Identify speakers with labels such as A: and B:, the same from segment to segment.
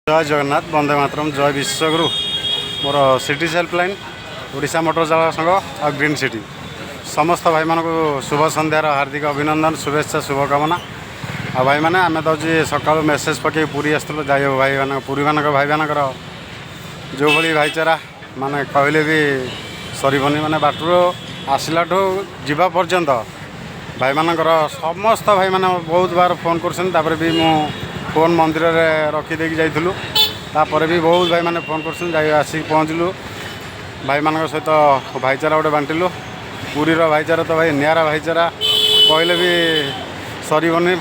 A: जय जगन्नाथ वंदे मातरम जय विश्वगुरु मोर city helpline Odisha motor चालक संघ आ ग्रीन सिटी समस्त भाई मान शुभ संध्यार हार्दिक अभिनंदन शुभेच्छा शुभकामना आ भाई मैंने आम तो सका मेसेज पकई पूरी आसलु जाई भाई मान पूरी मान भाई मानकर जो भाई भाईचारा माने कहले भी सरबनी माने बाटर आसला जीवा पर्यंत भाई मानकर समस्त भाई मैंने बहुत बार फोन कर भी मु फोन मंदिर में रखीदे जाइलु तापर भी बहुत भाई मैंने फोन कर आसिक पहुँचलु भाई मान सहित भाईचारा गोटे बांटिलु पुरीर भाईचारा तो भाई निरा भाईचारा कहले भी सरबनी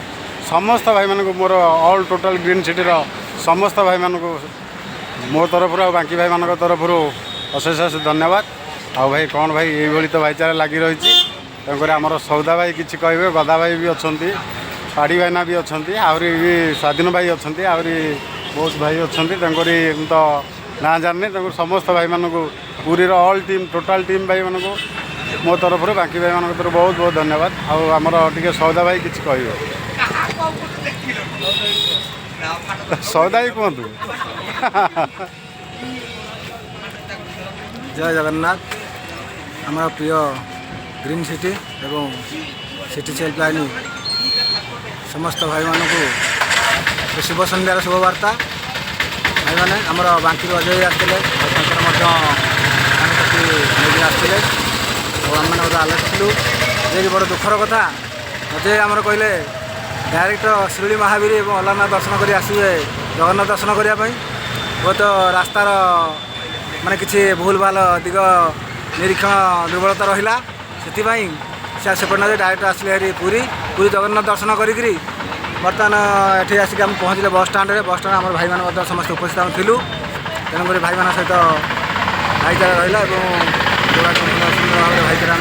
A: समस्त भाई मानक मोर ऑल टोटल ग्रीन सिटीर समस्त भाई मानक मो तरफ बाकी भाई मान तरफ अशेष अशेष धन्यवाद। आ भाई कौन भाई ये तो भाईचारा लगी रही आमर सौदा भाई किसी कहे गदा भाई भी अच्छा पाड़ी भाईना भी अच्छा आहरी भी स्वाधीन भाई अच्छा आहरी बहुत भाई अच्छा तो ना जानी समस्त भाई मानक पुरीर ऑल टीम टोटाल टीम भाई मानक मो तरफ बाकी भाई मान तरफ बहुत बहुत धन्यवाद। आमर टे सौदा भाई किसी कहे सौदा ही कहतु
B: जय जगन्नाथ हमारा प्रिय ग्रीन सिटी एवं सिटी हेल्पलाइन समस्त भाई मानू शुभ संध्यार शुभ वार्ता भाई मैंने आमर बांकी अजय आसते आसते आम मैंने आलोचलु जे बड़ दुखर कथा अजय आमर कहले डायरेक्ट शिरोली महावीर और अलारनाथ दर्शन कर आसवे जगन्नाथ दर्शन करने बहुत रास्तार माने किसी भूल भाल दिग निरीक्षण दुर्बलता रहा से सेपटे डायरेक्ट आसले हेरी पूरी पूरी जगन्नाथ दर्शन करी बर्तमान ये आसिक आम पहुँचले बस स्टाण्ड आम भाई मैंने समस्त उपस्थित आम थिलु तेणुक भाई मान सहित भाईचारा रहा सुंदर भाव भाईचारा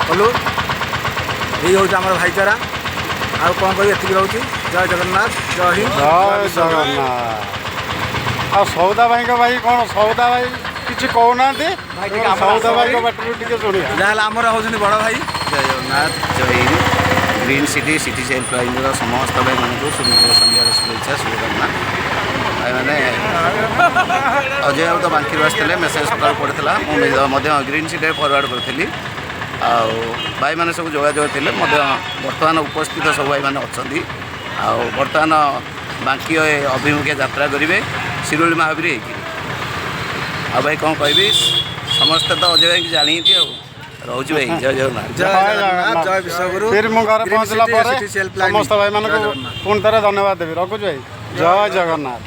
B: कलु यही हूँ आम भाईचारा आ कौन कही एति रोचे जय जगन्नाथ जय हिंद
A: जय जगन्नाथ। आ सौदा भाई का भाई कौन सौदा भाई किसी कहना सौदा भाई का बाटर टे शुणी
B: जहाँ आमर हूँ बड़ भाई
C: जय जगन्नाथ जय Hind green city city helpline समस्त भाई मानक सुंदर संध्यार शुभेच्छा शुभकामना भाई मैंने अजय तो बांकी आसते मेसेज सका पड़ता मुझे ग्रीन सिटी फरवर्ड करी भाई मैंने सब जोगाजोग थे बर्तमान उपस्थित सब भाई मैंने अच्छा बर्तमान बांकी अभिमुखे यात्रा करेंगे शिरोली महावीर आ भाई कौन कहि समस्त तो अजय भाई जानी रोज भाई जय जगन्नाथ
B: जय विश्वगुरु
A: फिर मु घर पहुँचला समस्त भाई मान पुणी थे धन्यवाद देवी रखुच भाई जय जगन्नाथ।